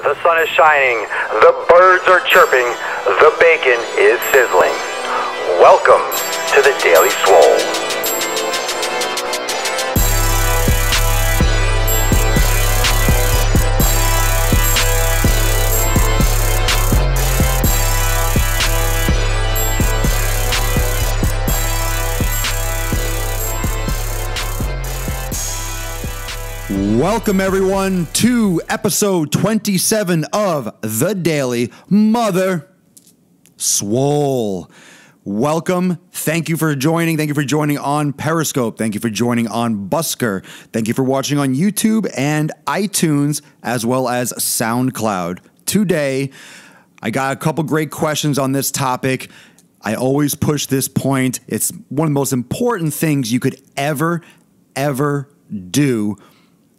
The sun is shining, the birds are chirping, the bacon is sizzling. Welcome to the Daily Swole. Welcome, everyone, to episode 27 of The Daily Mother Swole. Welcome. Thank you for joining. Thank you for joining on Periscope. Thank you for joining on Busker. Thank you for watching on YouTube and iTunes, as well as SoundCloud. Today, I got a couple great questions on this topic. I always push this point. It's one of the most important things you could ever do.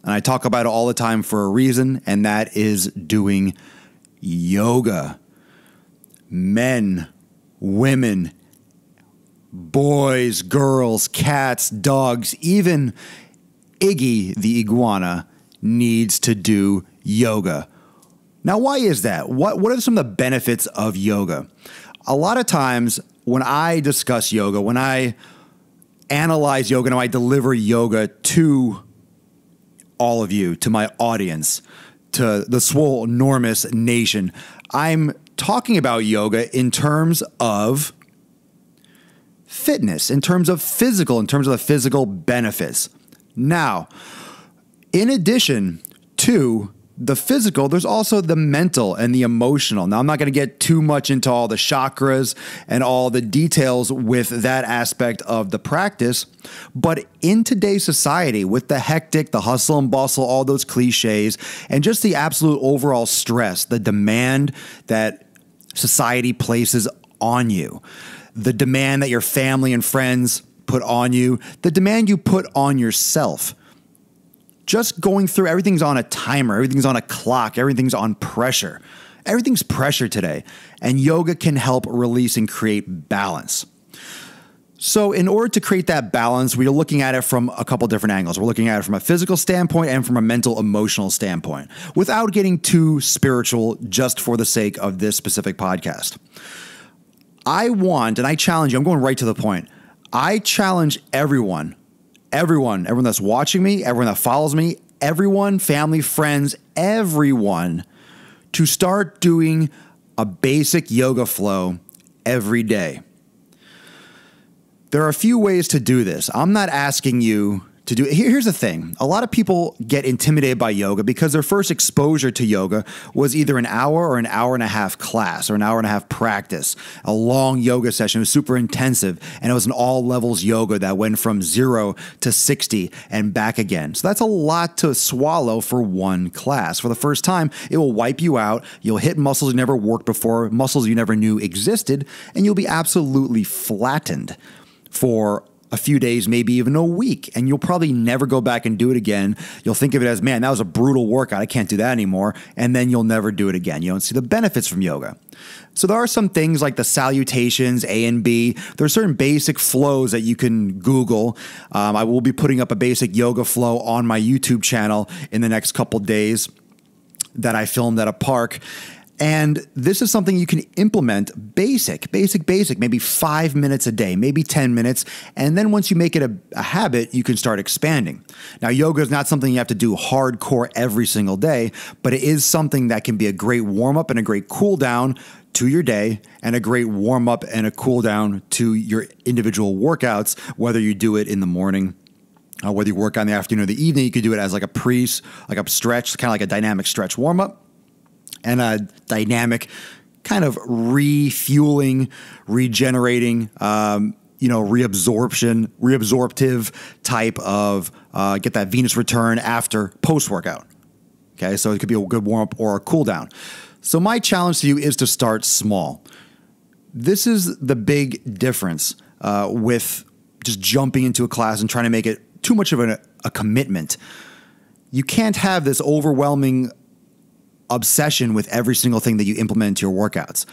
And I talk about it all the time for a reason, and that is doing yoga. Men, women, boys, girls, cats, dogs, even Iggy the iguana needs to do yoga. Now, why is that? What are some of the benefits of yoga? A lot of times when I discuss yoga, when I analyze yoga, and I deliver yoga to all of you, to my audience, to the Swolenormous nation, I'm talking about yoga in terms of fitness, in terms of the physical benefits. Now, in addition to the physical, there's also the mental and the emotional. Now, I'm not going to get too much into all the chakras and all the details with that aspect of the practice, but in today's society, with the hectic, the hustle and bustle, all those cliches, and just the absolute overall stress, the demand that society places on you, the demand that your family and friends put on you, the demand you put on yourself, just going through, everything's on a timer, everything's on a clock, everything's on pressure. Everything's pressure today, and yoga can help release and create balance. So in order to create that balance, we are looking at it from a couple different angles. We're looking at it from a physical standpoint and from a mental, emotional standpoint, without getting too spiritual just for the sake of this specific podcast. I want, and I challenge you, I'm going right to the point. I challenge everyone that's watching me, everyone that follows me, everyone, family, friends, everyone, to start doing a basic yoga flow every day. There are a few ways to do this. I'm not asking you to do it. Here's the thing. A lot of people get intimidated by yoga because their first exposure to yoga was either an hour or an hour and a half class or an hour and a half practice, a long yoga session. It was super intensive, and it was an all levels yoga that went from 0 to 60 and back again. So that's a lot to swallow for one class. For the first time, it will wipe you out. You'll hit muscles you never worked before, muscles you never knew existed, and you'll be absolutely flattened for a few days, maybe even a week, and you'll probably never go back and do it again. You'll think of it as, man, that was a brutal workout. I can't do that anymore. And then you'll never do it again. You don't see the benefits from yoga. So there are some things like the salutations, A and B. There are certain basic flows that you can Google. I will be putting up a basic yoga flow on my YouTube channel in the next couple days that I filmed at a park. And this is something you can implement basic, maybe 5 minutes a day, maybe 10 minutes. And then once you make it a habit, you can start expanding. Now, yoga is not something you have to do hardcore every single day, but it is something that can be a great warm up and a great cool down to your day, and a great warm up and a cool down to your individual workouts, whether you do it in the morning, whether you work on the afternoon or the evening. You could do it as like a stretch, kind of like a dynamic stretch warm up, and a dynamic kind of refueling, regenerating, reabsorptive type of get that Venus return after post-workout. Okay, so it could be a good warm-up or a cool-down. So my challenge to you is to start small. This is the big difference with just jumping into a class and trying to make it too much of a commitment. You can't have this overwhelming obsession with every single thing that you implement into your workouts.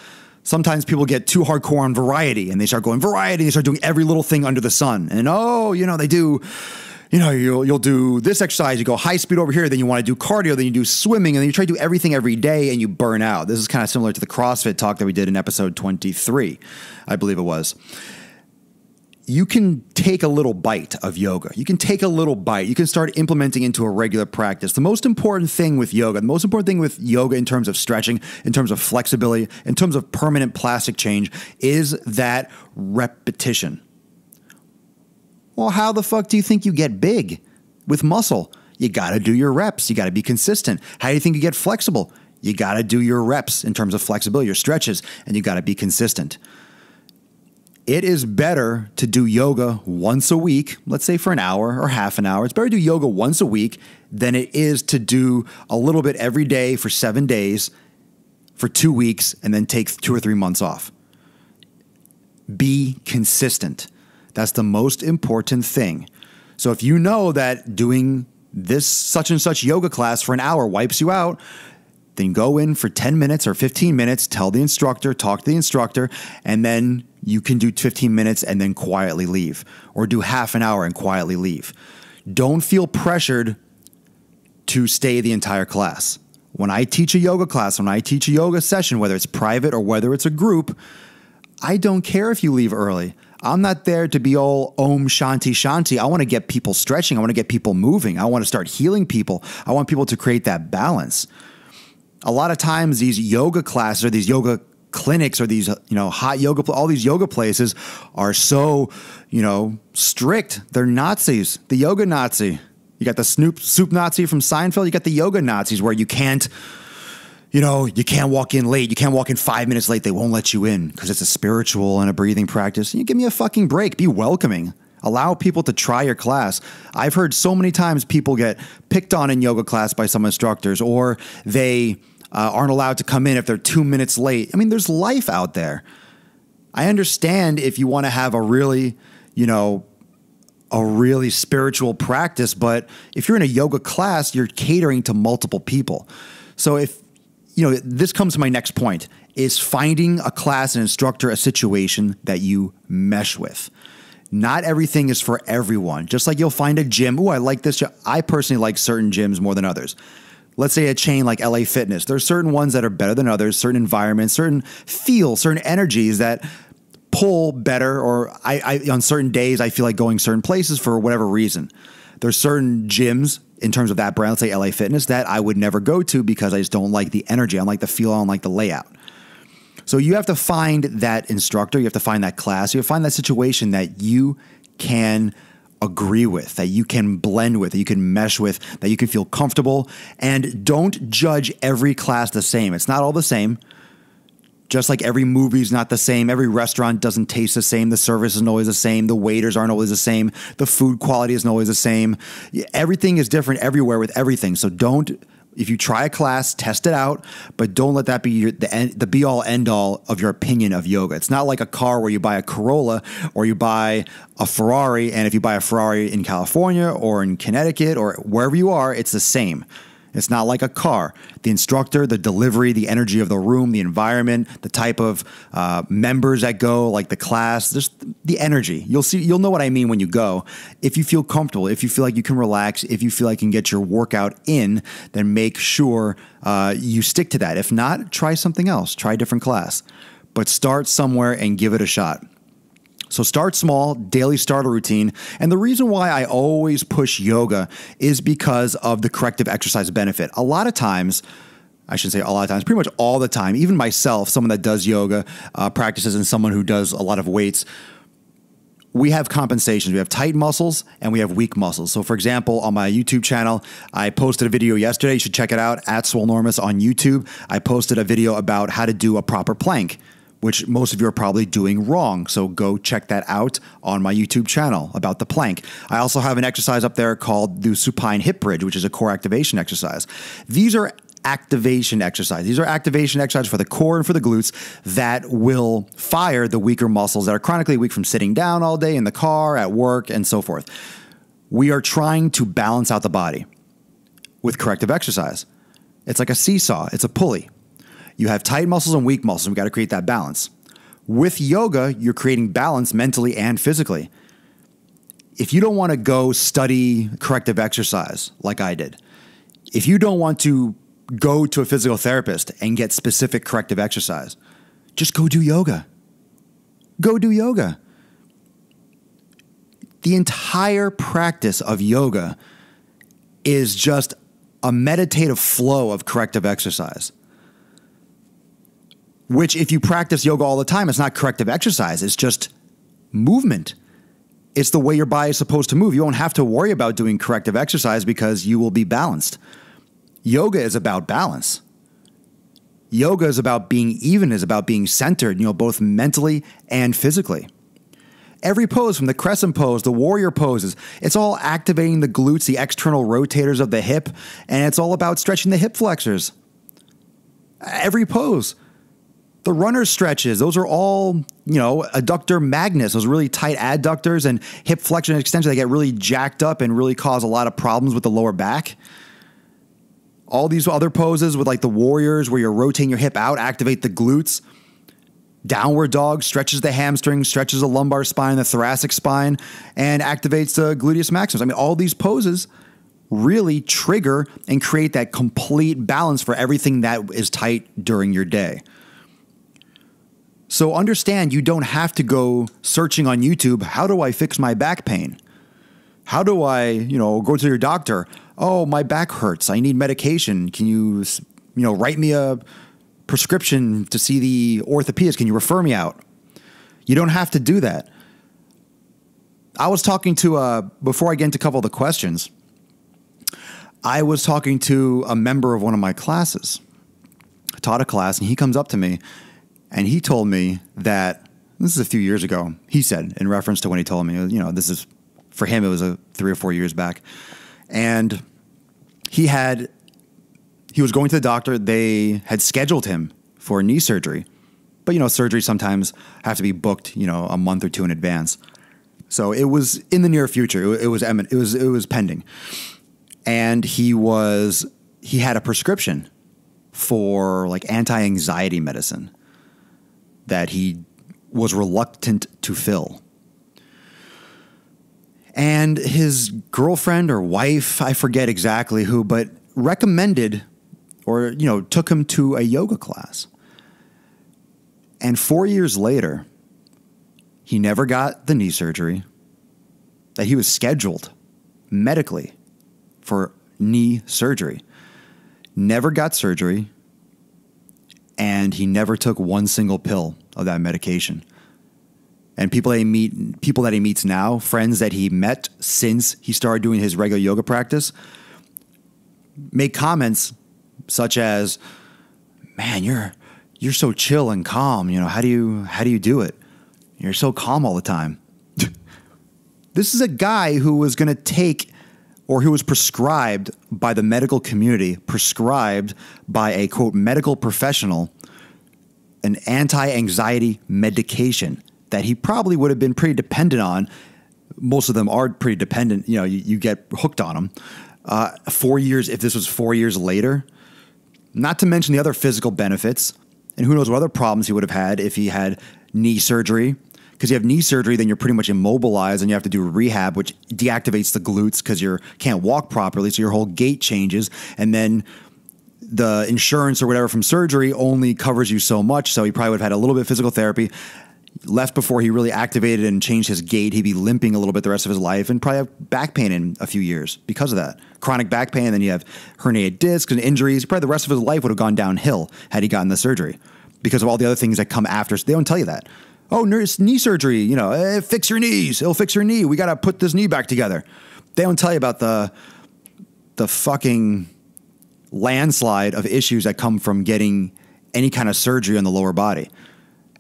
Sometimes people get too hardcore on variety and they start going variety. They start doing every little thing under the sun. And they do, you'll do this exercise, you go high speed over here, then you want to do cardio, then you do swimming, and then you try to do everything every day and you burn out. This is kind of similar to the CrossFit talk that we did in episode 23, I believe it was. You can take a little bite of yoga. You can take a little bite. You can start implementing into a regular practice. The most important thing with yoga, in terms of stretching, in terms of flexibility, in terms of permanent plastic change, is that repetition. Well, how the fuck do you think you get big with muscle? You got to do your reps. You got to be consistent. How do you think you get flexible? You got to do your reps in terms of flexibility, your stretches, and you got to be consistent. It is better to do yoga once a week, let's say for an hour or half an hour. It's better to do yoga once a week than it is to do a little bit every day for 7 days for 2 weeks and then take 2 or 3 months off. Be consistent. That's the most important thing. So if you know that doing this such and such yoga class for an hour wipes you out, then go in for 10 minutes or 15 minutes, tell the instructor, talk to the instructor, and then you can do 15 minutes and then quietly leave, or do half an hour and quietly leave. Don't feel pressured to stay the entire class. When I teach a yoga class, when I teach a yoga session, whether it's private or whether it's a group, I don't care if you leave early. I'm not there to be all om shanti shanti. I want to get people stretching. I want to get people moving. I want to start healing people. I want people to create that balance. A lot of times these yoga classes or these yoga clinics or these, hot yoga, all these yoga places are so, strict. They're Nazis, the yoga Nazi. You got the soup Nazi from Seinfeld. You got the yoga Nazis where you can't walk in late. You can't walk in 5 minutes late. They won't let you in because it's a spiritual and a breathing practice. You give me a fucking break. Be welcoming. Allow people to try your class. I've heard so many times people get picked on in yoga class by some instructors, or they aren't allowed to come in if they're 2 minutes late. I mean, there's life out there. I understand if you want to have a really spiritual practice, but if you're in a yoga class, you're catering to multiple people. So this comes to my next point, is finding a class, an instructor, a situation that you mesh with. Not everything is for everyone. Just like you'll find a gym. I like this gym. I personally like certain gyms more than others. Let's say a chain like LA Fitness. There's certain ones that are better than others, certain environments, certain feels, certain energies that pull better, or I on certain days I feel like going certain places for whatever reason. There's certain gyms in terms of that brand, let's say LA Fitness, that I would never go to because I just don't like the energy. I don't like the feel. I don't like the layout. So you have to find that instructor. You have to find that class. You have to find that situation that you can agree with, that you can blend with, that you can mesh with, that you can feel comfortable. And don't judge every class the same. It's not all the same. Just like every movie is not the same. Every restaurant doesn't taste the same. The service isn't always the same. The waiters aren't always the same. The food quality isn't always the same. Everything is different everywhere with everything. So if you try a class, test it out, but don't let that be the be-all, end-all of your opinion of yoga. It's not like a car where you buy a Corolla or you buy a Ferrari, and if you buy a Ferrari in California or in Connecticut or wherever you are, it's the same. It's not like a car. The instructor, the delivery, the energy of the room, the environment, the type of members that go, like the class, just the energy. You'll know what I mean when you go. If you feel comfortable, if you feel like you can relax, if you feel like you can get your workout in, then make sure you stick to that. If not, try something else. Try a different class. But start somewhere and give it a shot. So start small, daily starter routine. And the reason why I always push yoga is because of the corrective exercise benefit. A lot of times, I should say a lot of times, pretty much all the time, even myself, someone that does yoga practices and someone who does a lot of weights, we have compensations. We have tight muscles and we have weak muscles. So for example, on my YouTube channel, I posted a video yesterday. You should check it out at Swolenormous on YouTube. I posted a video about how to do a proper plank, which most of you are probably doing wrong. So go check that out on my YouTube channel about the plank. I also have an exercise up there called the Supine Hip Bridge, which is a core activation exercise. These are activation exercises. These are activation exercises for the core and for the glutes that will fire the weaker muscles that are chronically weak from sitting down all day in the car, at work, and so forth. We are trying to balance out the body with corrective exercise. It's like a seesaw. It's a pulley. You have tight muscles and weak muscles. We've got to create that balance. With yoga, you're creating balance mentally and physically. if you don't want to go study corrective exercise like I did, if you don't want to go to a physical therapist and get specific corrective exercise, just go do yoga. Go do yoga. The entire practice of yoga is just a meditative flow of corrective exercise, which if you practice yoga all the time, it's not corrective exercise. It's just movement. It's the way your body is supposed to move. You won't have to worry about doing corrective exercise because you will be balanced. Yoga is about balance. Yoga is about being even, is about being centered, both mentally and physically. Every pose, from the crescent pose, the warrior poses, it's all activating the glutes, the external rotators of the hip, and it's all about stretching the hip flexors. Every pose. The runner stretches, those are all, adductor magnets, those really tight adductors and hip flexion extension that get really jacked up and really cause a lot of problems with the lower back. All these other poses with like the warriors where you're rotating your hip out, activate the glutes. Downward dog stretches the hamstring, stretches the lumbar spine, the thoracic spine, and activates the gluteus maximus. I mean, all these poses really trigger and create that complete balance for everything that is tight during your day. So understand you don't have to go searching on YouTube, how do I fix my back pain? How do I, go to your doctor? Oh, my back hurts. I need medication. Can you, write me a prescription to see the orthopedist? Can you refer me out? You don't have to do that. I was talking to, before I get into a couple of the questions, I was talking to a member of one of my classes. I taught a class, and he comes up to me, and he told me that, this is a few years ago, he said, in reference to when he told me, this is, for him, it was 3 or 4 years back. And he was going to the doctor. They had scheduled him for knee surgery. But, surgery sometimes have to be booked, a month or two in advance. So it was in the near future. It was imminent. It was pending. And he had a prescription for like anti-anxiety medicine that he was reluctant to fill. And his girlfriend or wife, I forget exactly who, but recommended or, took him to a yoga class. And 4 years later, he never got the knee surgery that he was scheduled medically for knee surgery. Never got surgery, and he never took one single pill of that medication. And people that he meets now, friends that he met since he started doing his regular yoga practice, make comments such as, "Man, you're so chill and calm. How do you do it? You're so calm all the time." This is a guy who was going to take, or who was prescribed by the medical community, prescribed by a quote medical professional, an anti-anxiety medication that he probably would have been pretty dependent on. Most of them are pretty dependent. You get hooked on them. 4 years, if this was 4 years later, not to mention the other physical benefits, and who knows what other problems he would have had if he had knee surgery. Because you have knee surgery, then you're pretty much immobilized and you have to do rehab, which deactivates the glutes because you can't walk properly. So your whole gait changes. And then the insurance or whatever from surgery only covers you so much. So he probably would have had a little bit of physical therapy. Left before he really activated and changed his gait. He'd be limping a little bit the rest of his life and probably have back pain in a few years because of that. Chronic back pain, and then you have herniated discs and injuries. Probably the rest of his life would have gone downhill had he gotten the surgery because of all the other things that come after. They don't tell you that. Oh, knee surgery, fix your knees. It'll fix your knee. We got to put this knee back together. They don't tell you about the fucking landslide of issues that come from getting any kind of surgery on the lower body.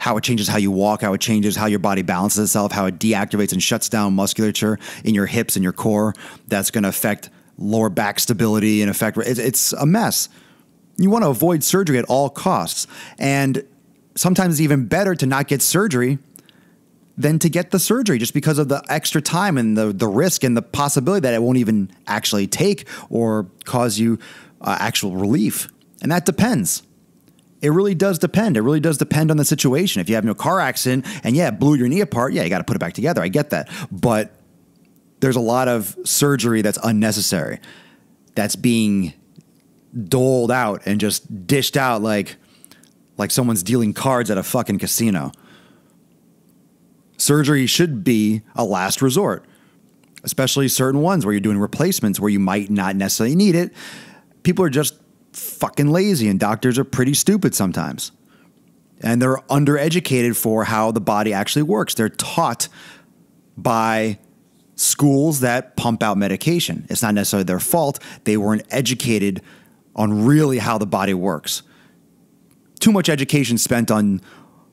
How it changes how you walk, how it changes how your body balances itself, how it deactivates and shuts down musculature in your hips and your core. That's going to affect lower back stability and it's a mess. You want to avoid surgery at all costs. And sometimes it's even better to not get surgery than to get the surgery just because of the extra time and the risk and the possibility that it won't even actually take or cause you actual relief. And that depends. It really does depend. It really does depend on the situation. If you have no car accident and blew your knee apart, you got to put it back together. I get that. But there's a lot of surgery that's unnecessary, that's being doled out and just dished out like someone's dealing cards at a fucking casino. Surgery should be a last resort, especially certain ones where you're doing replacements where you might not necessarily need it. People are just fucking lazy, and doctors are pretty stupid sometimes. And they're undereducated for how the body actually works. They're taught by schools that pump out medication. It's not necessarily their fault. They weren't educated on really how the body works. Too much education spent on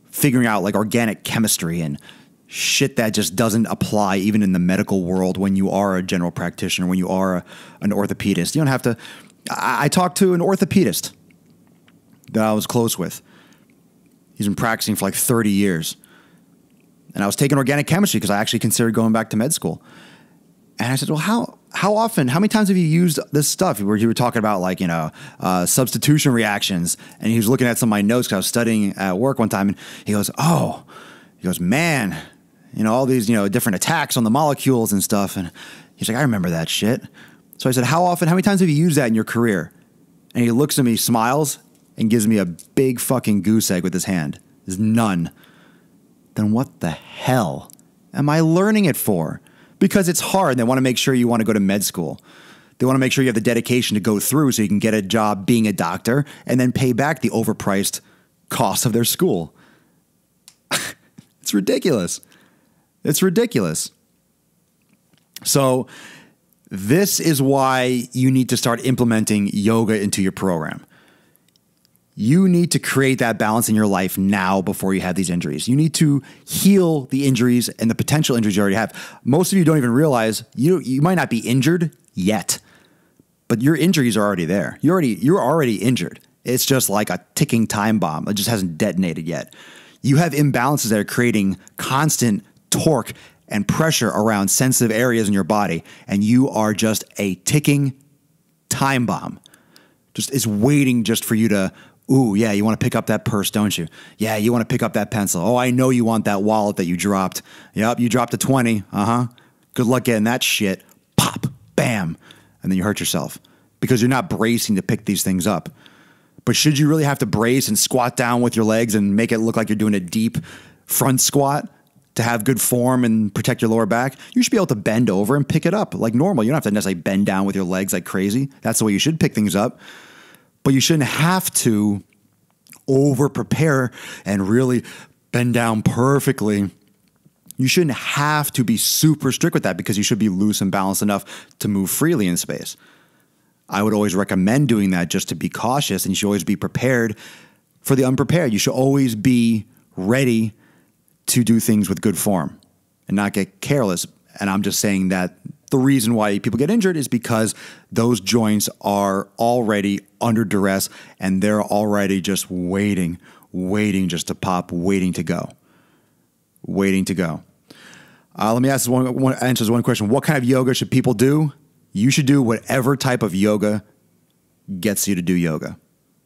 figuring out like organic chemistry and shit that just doesn't apply even in the medical world when you are a general practitioner, when you are an orthopedist. You don't have to. I talked to an orthopedist that I was close with. He's been practicing for like 30 years. And I was taking organic chemistry because I actually considered going back to med school. And I said, well, how often, how many times have you used this stuff? Where you were talking about like, substitution reactions. And he was looking at some of my notes because I was studying at work one time. And he goes, man, all these, different attacks on the molecules and stuff. And he's like, I remember that shit. So I said, how many times have you used that in your career? And he looks at me, smiles, and gives me a big fucking goose egg with his hand. There's none. Then what the hell am I learning it for? Because it's hard. They want to make sure you want to go to med school. They want to make sure you have the dedication to go through so you can get a job being a doctor and then pay back the overpriced cost of their school. It's ridiculous. It's ridiculous. So this is why you need to start implementing yoga into your program. You need to create that balance in your life now before you have these injuries. You need to heal the injuries and the potential injuries you already have. Most of you don't even realize you might not be injured yet, but your injuries are already there. You're already injured. It's just like a ticking time bomb. It just hasn't detonated yet. You have imbalances that are creating constant torque and pressure around sensitive areas in your body, and you are just a ticking time bomb. Just is waiting just for you to, ooh, yeah, you want to pick up that purse, don't you? Yeah, you want to pick up that pencil. Oh, I know you want that wallet that you dropped. Yep, you dropped a 20. Good luck getting that shit. Pop, bam. And then you hurt yourself because you're not bracing to pick these things up. But should you really have to brace and squat down with your legs and make it look like you're doing a deep front squat to have good form and protect your lower back? You should be able to bend over and pick it up like normal. You don't have to necessarily bend down with your legs like crazy. That's the way you should pick things up. But you shouldn't have to over-prepare and really bend down perfectly. You shouldn't have to be super strict with that because you should be loose and balanced enough to move freely in space. I would always recommend doing that just to be cautious, and you should always be prepared for the unprepared. You should always be ready to do things with good form and not get careless. And I'm just saying that the reason why people get injured is because those joints are already under duress and they're already just waiting just to pop, waiting to go. Let me answer one question. What kind of yoga should people do? You should do whatever type of yoga gets you to do yoga.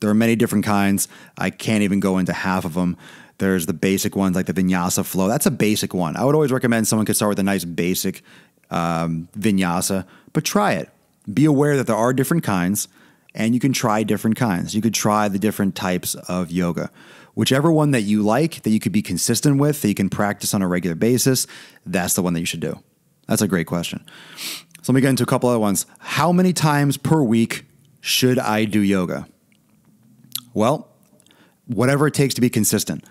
There are many different kinds. I can't even go into half of them. There's the basic ones like the vinyasa flow. That's a basic one. I would always recommend someone could start with a nice basic vinyasa, but try it. Be aware that there are different kinds, and you can try different kinds. You could try the different types of yoga. Whichever one that you like, that you could be consistent with, that you can practice on a regular basis, that's the one that you should do. That's a great question. So let me get into a couple other ones. How many times per week should I do yoga? Well, whatever it takes to be consistent.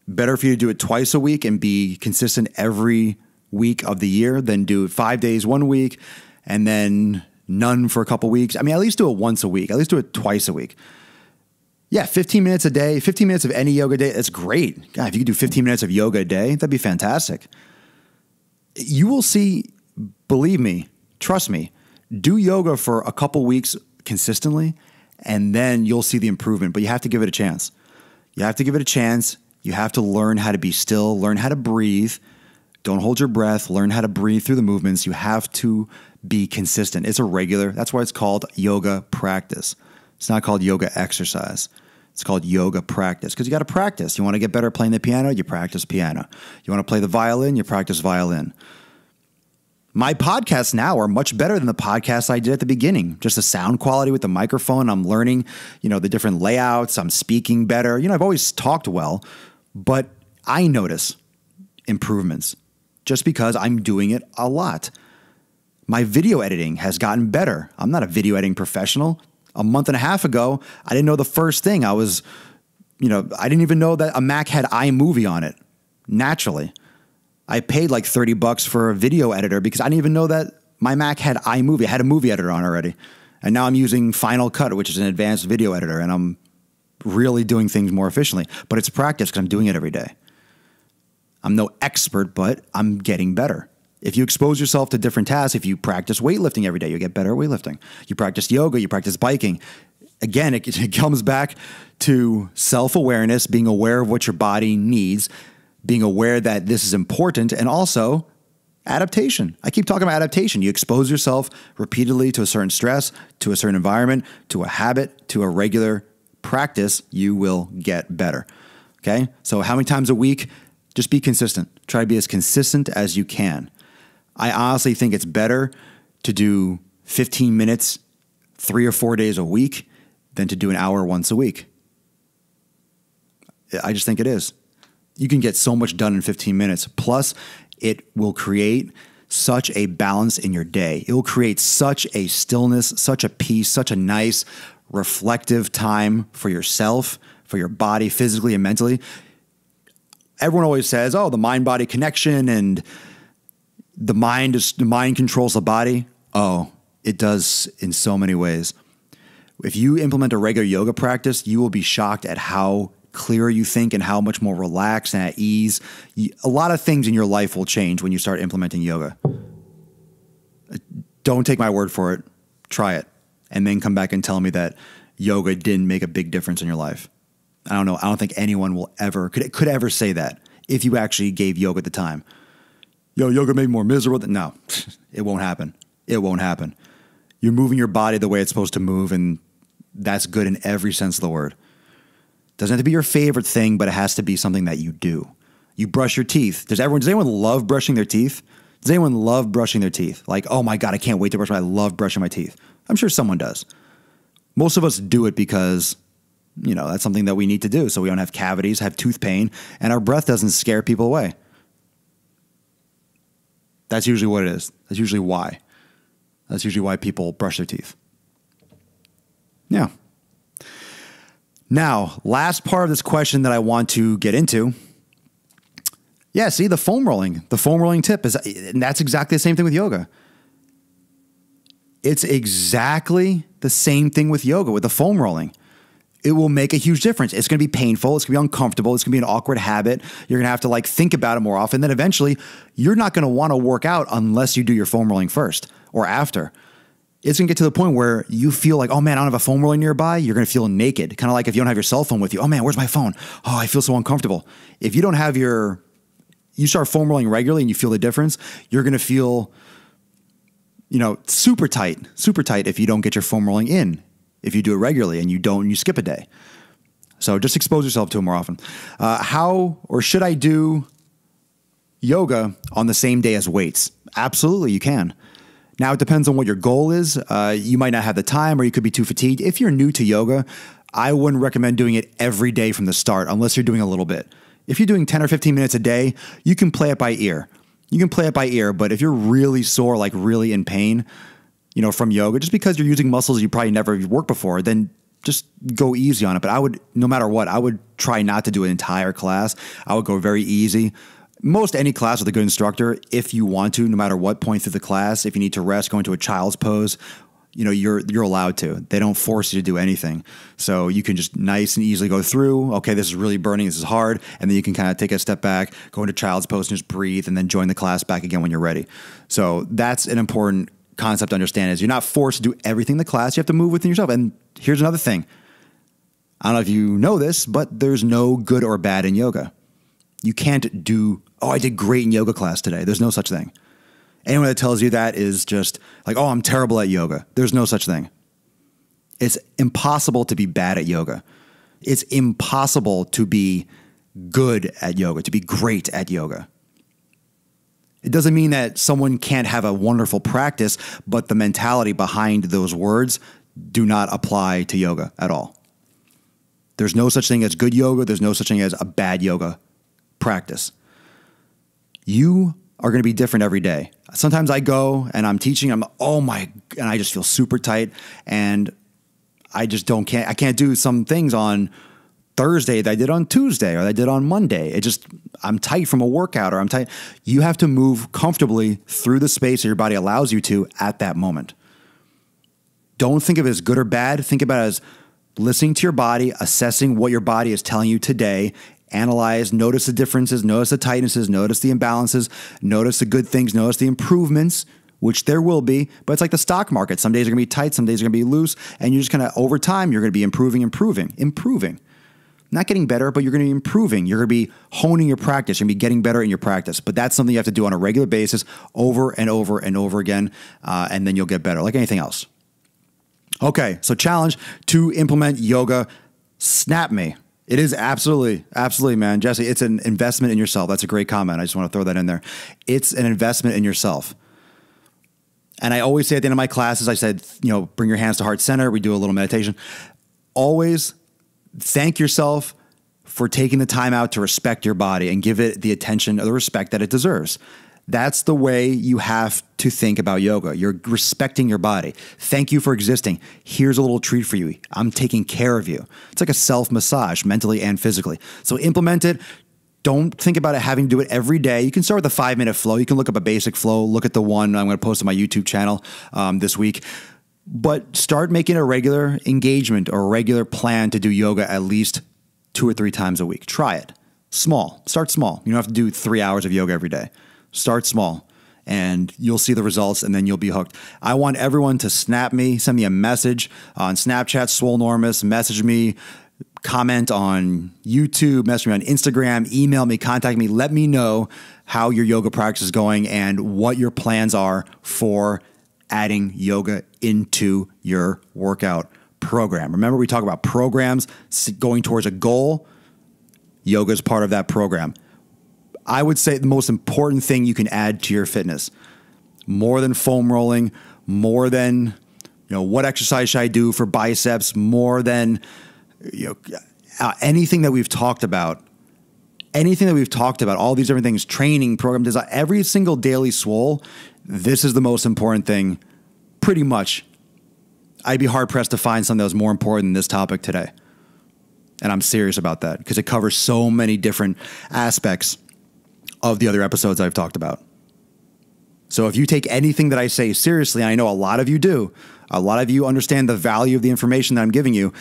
Better for you to do it twice a week and be consistent every week of the year than do it 5 days one week and then none for a couple weeks. I mean, at least do it once a week. At least do it twice a week. Yeah, 15 minutes a day, 15 minutes of any yoga day, that's great. God, if you could do 15 minutes of yoga a day, that'd be fantastic. You will see, believe me, trust me, do yoga for a couple weeks consistently, and then you'll see the improvement. But you have to give it a chance. You have to give it a chance. You have to learn how to be still, learn how to breathe. Don't hold your breath. Learn how to breathe through the movements. You have to be consistent. It's a regular. That's why it's called yoga practice. It's not called yoga exercise. It's called yoga practice because you got to practice. You want to get better at playing the piano, you practice piano. You want to play the violin, you practice violin. My podcasts now are much better than the podcasts I did at the beginning. Just the sound quality with the microphone. I'm learning, the different layouts. I'm speaking better. I've always talked well, but I notice improvements just because I'm doing it a lot. My video editing has gotten better. I'm not a video editing professional. A month and a half ago, I didn't know the first thing. I didn't even know that a Mac had iMovie on it. Naturally, I paid like $30 for a video editor because I didn't even know that my Mac had iMovie. I had a movie editor on already. And now I'm using Final Cut, which is an advanced video editor, and I'm really doing things more efficiently. But it's practice because I'm doing it every day. I'm no expert, but I'm getting better. If you expose yourself to different tasks, if you practice weightlifting every day, you get better at weightlifting. You practice yoga, you practice biking. Again, it comes back to self-awareness, being aware of what your body needs, being aware that this is important, and also adaptation. I keep talking about adaptation. You expose yourself repeatedly to a certain stress, to a certain environment, to a habit, to a regular practice, you will get better. Okay? So how many times a week? Just be consistent. Try to be as consistent as you can. I honestly think it's better to do 15 minutes 3 or 4 days a week than to do an hour once a week. I just think it is. You can get so much done in 15 minutes. Plus, it will create such a balance in your day. It will create such a stillness, such a peace, such a nice, reflective time for yourself, for your body, physically and mentally. Everyone always says, the mind-body connection and the mind controls the body. Oh, it does in so many ways. If you implement a regular yoga practice, you will be shocked at how clearer you think and how much more relaxed and at ease. A lot of things in your life will change when you start implementing yoga. Don't take my word for it. Try it. And then come back and tell me that yoga didn't make a big difference in your life. I don't know. I don't think anyone will could ever say that if you actually gave yoga the time. Yoga made me more miserable. No, it won't happen. It won't happen. You're moving your body the way it's supposed to move, and that's good in every sense of the word. Doesn't have to be your favorite thing, but it has to be something that you do. You brush your teeth. Does anyone love brushing their teeth? Does anyone love brushing their teeth? Like, oh my God, I can't wait to brush I love brushing my teeth. I'm sure someone does. Most of us do it because, that's something that we need to do. So we don't have cavities, have tooth pain, and our breath doesn't scare people away. That's usually what it is. That's usually why. That's usually why people brush their teeth. Yeah. Now, last part of this question that I want to get into. Yeah, see, the foam rolling tip and that's exactly the same thing with yoga. It's exactly the same thing with yoga, with the foam rolling. It will make a huge difference. It's going to be painful. It's going to be uncomfortable. It's going to be an awkward habit. You're going to have to think about it more often. Then eventually, you're not going to want to work out unless you do your foam rolling first or after. It's going to get to the point where you feel like, oh man, I don't have a foam roller nearby. You're going to feel naked. Kind of like if you don't have your cell phone with you. Oh man, where's my phone? Oh, I feel so uncomfortable. If you don't have you start foam rolling regularly and you feel the difference, you're going to feel, super tight if you don't get your foam rolling in. If you do it regularly and you skip a day. So just expose yourself to it more often. How or should I do yoga on the same day as weights? Absolutely, you can. Now, it depends on what your goal is. You might not have the time or you could be too fatigued. If you're new to yoga, I wouldn't recommend doing it every day from the start unless you're doing a little bit. If you're doing 10 or 15 minutes a day, you can play it by ear. But if you're really sore, like really in pain, from yoga, just because you're using muscles you probably never worked before, then just go easy on it. But no matter what, I would try not to do an entire class. I would go very easy. Most any class with a good instructor, if you want to, no matter what point through the class, if you need to rest, go into a child's pose, you're allowed to. They don't force you to do anything. So you can just nice and easily go through, okay, this is really burning, this is hard, and then you can kind of take a step back, go into child's pose and just breathe, and then join the class back again when you're ready. So that's an important concept to understand, is you're not forced to do everything in the class. You have to move within yourself. And here's another thing. I don't know if you know this, but there's no good or bad in yoga. You can't do, I did great in yoga class today. There's no such thing. Anyone that tells you that is just like, I'm terrible at yoga. There's no such thing. It's impossible to be bad at yoga. It's impossible to be good at yoga, to be great at yoga. It doesn't mean that someone can't have a wonderful practice, but the mentality behind those words do not apply to yoga at all. There's no such thing as good yoga. There's no such thing as a bad yoga practice. You are going to be different every day. Sometimes I go and I'm teaching, and I just feel super tight, and I can't do some things on Thursday that I did on Tuesday or that I did on Monday. I'm tight from a workout, or I'm tight. You have to move comfortably through the space that your body allows you to at that moment. Don't think of it as good or bad. Think about it as listening to your body, assessing what your body is telling you today, analyze, notice the differences, notice the tightnesses, notice the imbalances, notice the good things, notice the improvements, which there will be. But it's like the stock market. Some days are going to be tight, some days are going to be loose, and you're just going to, over time, you're going to be improving. Not getting better, but you're going to be improving. You're going to be honing your practice. You're going to be getting better in your practice. But that's something you have to do on a regular basis over and over and over again, and then you'll get better, like anything else. Okay, so challenge to implement yoga. Snap me. It is absolutely, man. Jesse, it's an investment in yourself. That's a great comment. I just want to throw that in there. It's an investment in yourself. And I always say at the end of my classes, I said, bring your hands to heart center. We do a little meditation. Always thank yourself for taking the time out to respect your body and give it the attention or the respect that it deserves. That's the way you have to think about yoga. You're respecting your body. Thank you for existing. Here's a little treat for you. I'm taking care of you. It's like a self-massage, mentally and physically. So implement it. Don't think about it having to do it every day. You can start with a 5-minute flow. You can look up a basic flow. Look at the one I'm going to post on my YouTube channel this week. But start making a regular engagement or a regular plan to do yoga at least 2 or 3 times a week. Try it. Small. Start small. You don't have to do 3 hours of yoga every day. Start small, and you'll see the results, and then you'll be hooked. I want everyone to snap me, send me a message on Snapchat, Swolenormous, message me, comment on YouTube, message me on Instagram, email me, contact me. Let me know how your yoga practice is going and what your plans are for adding yoga into your workout program. Remember, we talk about programs going towards a goal. Yoga is part of that program. I would say the most important thing you can add to your fitness, more than foam rolling, more than, what exercise should I do for biceps, more than, anything that we've talked about, all these different things, training, program design, every single daily Swole, this is the most important thing, pretty much. I'd be hard pressed to find something that was more important than this topic today. And I'm serious about that because it covers so many different aspects of the other episodes I've talked about. So if you take anything that I say seriously, I know a lot of you do, a lot of you understand the value of the information that I'm giving you,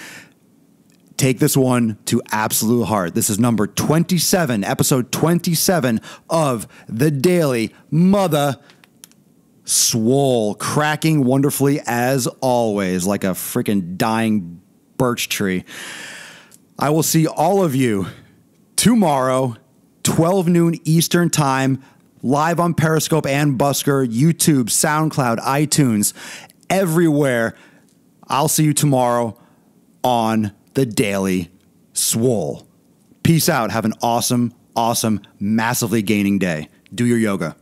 take this one to absolute heart. This is number 27, episode 27 of the Daily Mother Swole, cracking wonderfully as always, like a freaking dying birch tree. I will see all of you tomorrow, 12 noon Eastern time, live on Periscope and Busker, YouTube, SoundCloud, iTunes, everywhere. I'll see you tomorrow on the Daily Swole. Peace out. Have an awesome, massively gaining day. Do your yoga.